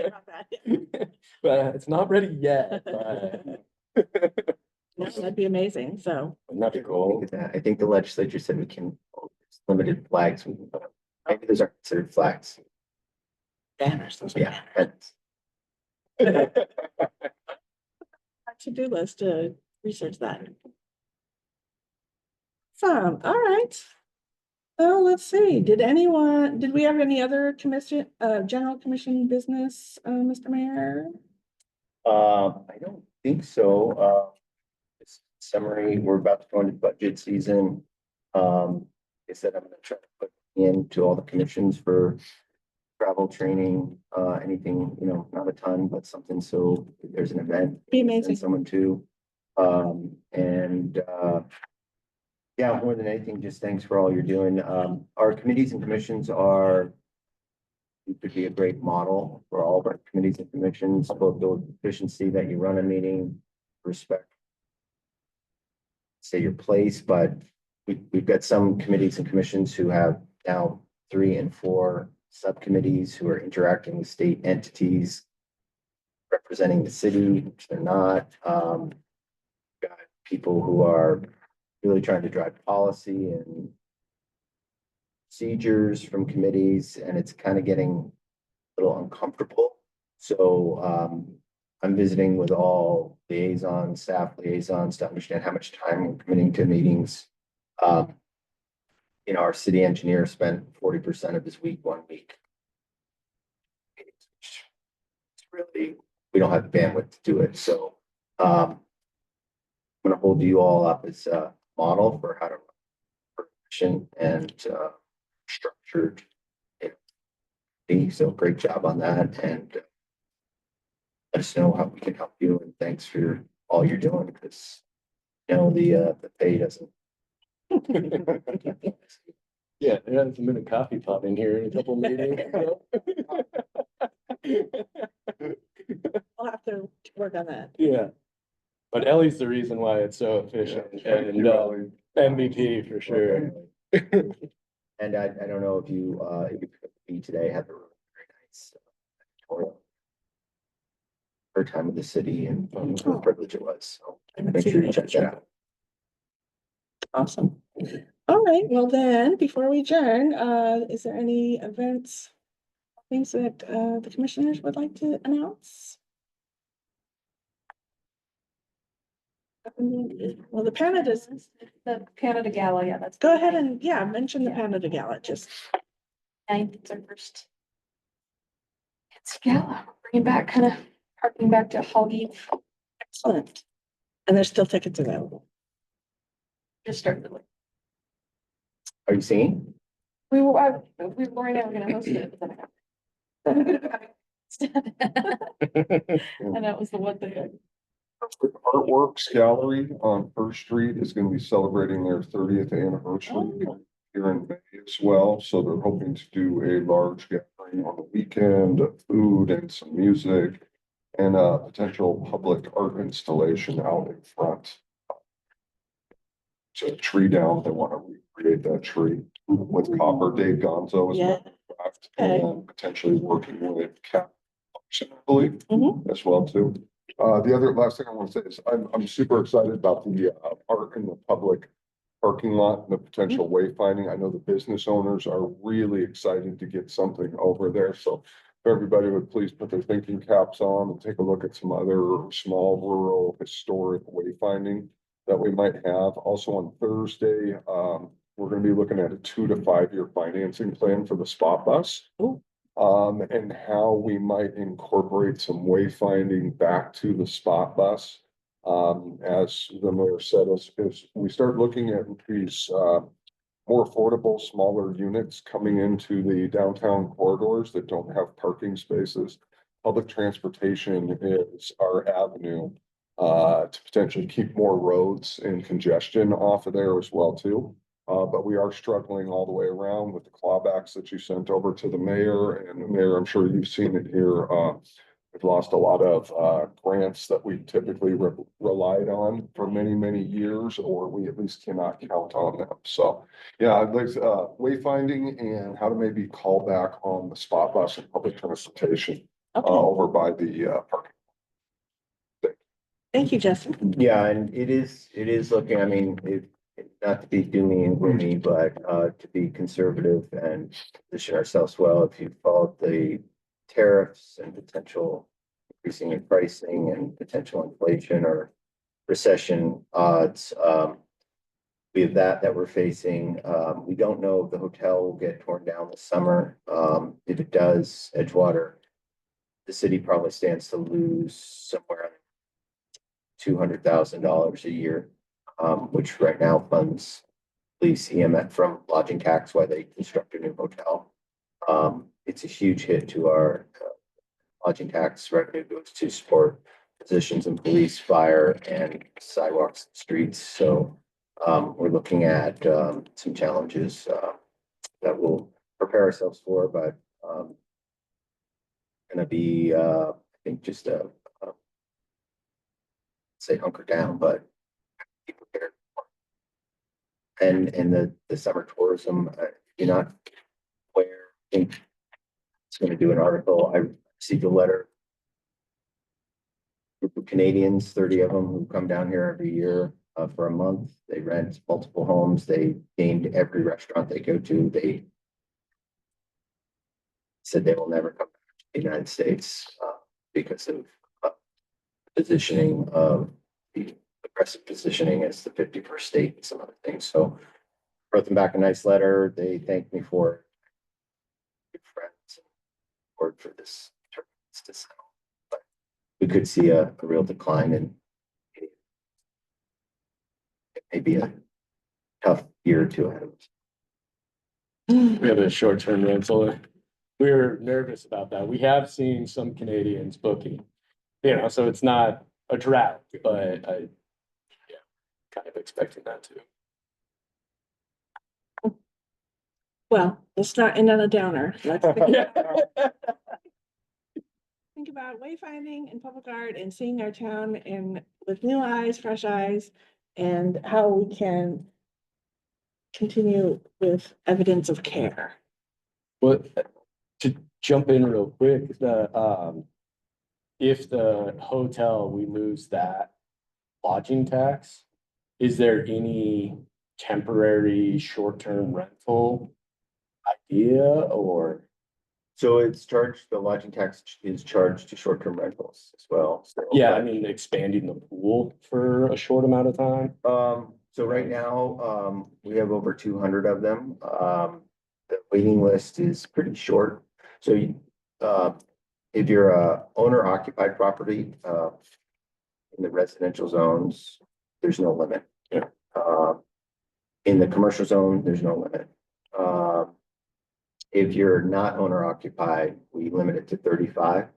A: About that.
B: But it's not ready yet, but
A: No, that'd be amazing. So,
B: not the
C: look
B: goal.
C: at that. I think the legislature said we can, limited flags. Maybe those aren't considered flags.
A: banners, those are
C: Yeah.
A: banners.
C: and-
A: To-do list to research that. All right. Well, let's see. Did we have any other commission, general commission business, Mr. Mayor?
C: I don't think so. This summary, we're about to go into budget season. I said I'm gonna try to put into all the commissions for travel, training, anything, not a ton, but something, so if there's an event.
A: Be amazing.
C: Send someone to, yeah, more than anything, just thanks for all you're doing. Our committees and commissions are. You could be a great model for all of our committees and commissions, both the efficiency that you run a meeting, respect. Say your place, but we've got some committees and commissions who have now 3 and 4 subcommittees who are interacting with state entities. Representing the city, which they're not. Got people who are really trying to drive policy and procedures from committees, and it's kind of getting a little uncomfortable. So I'm visiting with all liaisons, staff liaisons to understand how much time we're committing to meetings. Our city engineer spent 40% of his week 1 week. It's really, we don't have the bandwidth to do it. So I'm going to hold you all up as a model for how to run and structured. So great job on that, and let us know how we can help you. And thanks for all you're doing, because the pay doesn't.
B: Yeah, there hasn't been a coffee pot in here in a couple meetings.
A: We'll have to work on that.
B: Yeah. But Ellie's the reason why it's so efficient and MVP for sure.
C: And I don't know if you today had a really very nice tutorial. Her time with the city and what a privilege it was. So make sure you check that out.
A: Awesome. All right, well then, before we adjourn, is there any events, things that the commissioners would like to announce? Well, the Canada's,
D: The Canada Gala, yeah, that's.
A: go ahead and, yeah, mention the Canada Gala, just.
D: 9th, it's our first. It's gala, bringing back, harking back to Hall Eve,
A: Excellent. And there's still tickets available.
D: just started.
C: Are you singing?
D: Lori and I were gonna host it, but then and that was the one thing.
F: Artworks Gallery on First Street is going to be celebrating their 30th anniversary
A: Oh.
F: here in May as well. So they're hoping to do a large gathering on the weekend of food and some music and a potential public art installation out in front. It's a tree down. They want to recreate that tree with copper. Dave Gonzo is
A: Yeah.
F: craft
A: Okay.
F: and potentially working with Cap, I believe,
A: Mhm.
F: as well too. The other last thing I want to say is I'm super excited about the park and the public parking lot and the potential wayfinding. I know the business owners are really excited to get something over there. So if everybody would please put their thinking caps on and take a look at some other small rural historic wayfinding that we might have. Also on Thursday, we're going to be looking at a 2 to 5 year financing plan for the spot bus.
A: Ooh.
F: And how we might incorporate some wayfinding back to the spot bus. As the mayor said, as we start looking at these more affordable, smaller units coming into the downtown corridors that don't have parking spaces, public transportation is our avenue to potentially keep more roads and congestion off of there as well too. But we are struggling all the way around with the clawbacks that you sent over to the mayor, and the mayor, I'm sure you've seen it here. We've lost a lot of grants that we typically relied on for many, many years, or we at least cannot count on them. So, yeah, there's wayfinding and how to maybe call back on the spot bus and public transportation
A: Okay,
F: over by the park.
A: thank you, Justin.
C: Yeah, and it is looking, I mean, not to be doomy and gloomy, but to be conservative and position ourselves well. If you followed the tariffs and potential increasing in pricing and potential inflation or recession odds, we have that we're facing. We don't know if the hotel will get torn down this summer. If it does, Edgewater, the city probably stands to lose somewhere $200,000 a year, which right now funds police EMS from lodging tax while they construct a new hotel. It's a huge hit to our lodging tax revenue goes to support positions in police, fire, and sidewalks, and streets. So we're looking at some challenges that we'll prepare ourselves for, but gonna be I think just say hunker down, but be prepared. And the summer tourism, you're not aware, I think it's going to do an article. I received a letter. Group of Canadians, 30 of them, who come down here every year for a month. They rent multiple homes. They named every restaurant they go to. They said they will never come back to the United States because of positioning of the aggressive positioning as the 51st state and some other things. So wrote them back a nice letter. They thanked me for it. Good friends and word for this turbulence to settle. But we could see a real decline in it may be a tough year or two ahead of us.
B: We have a short-term rental. We're nervous about that. We have seen some Canadians booking, so it's not a drought, but kind of expecting that too.
A: Well, let's not end on a downer. Let's think about wayfinding and public art and seeing our town with new eyes, fresh eyes, and how we can continue with evidence of care.
B: But to jump in real quick, if the hotel, we lose that lodging tax, is there any temporary short-term rental idea or?
C: So it's charged, the lodging tax is charged to short-term rentals as well. So,
B: Yeah, I mean, expanding the pool for a short amount of time.
C: So right now, we have over 200 of them. The waiting list is pretty short. So if you're a owner occupied property, in the residential zones, there's no limit.
B: Yeah.
C: In the commercial zone, there's no limit. If you're not owner occupied, we limit it to 35.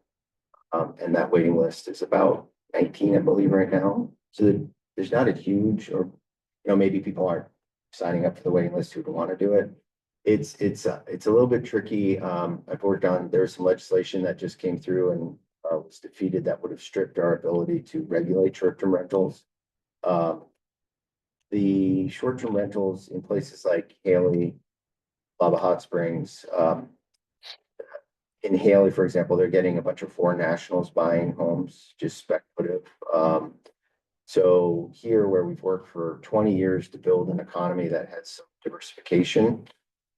C: And that waiting list is about 19, I believe, right now. So there's not a huge, or, maybe people aren't signing up for the waiting list who don't want to do it. It's a little bit tricky. I've worked on, there's some legislation that just came through and was defeated that would have stripped our ability to regulate short-term rentals. The short-term rentals in places like Haley, Lava Hot Springs, in Haley, for example, they're getting a bunch of foreign nationals buying homes, just speculative. So here, where we've worked for 20 years to build an economy that has some diversification,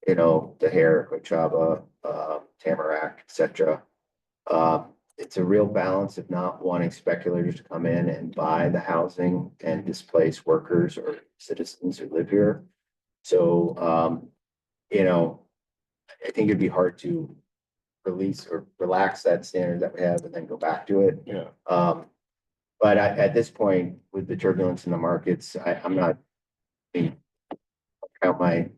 C: Dahare, Coachella, Tamarack, etc. It's a real balance of not wanting speculators to come in and buy the housing and displace workers or citizens who live here. So, I think it'd be hard to release or relax that standard that we have and then go back to it.
B: Yeah.
C: But at this point, with the turbulence in the markets, I'm not count my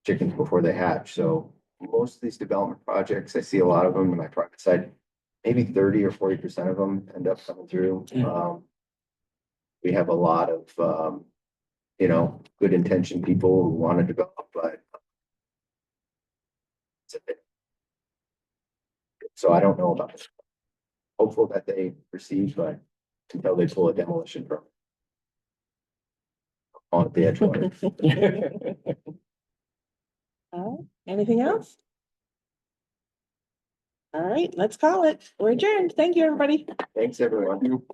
C: chickens before they hatch. So most of these development projects, I see a lot of them in my private side, maybe 30 or 40% of them end up coming through. We have a lot of you know, good intentioned people who want to develop, but it's a bit. So I don't know about this. Hopeful that they proceed, but until they pull a demolition permit on the edge.
A: Anything else? All right, let's call it. We're adjourned. Thank you, everybody.
C: Thanks, everyone.
F: You-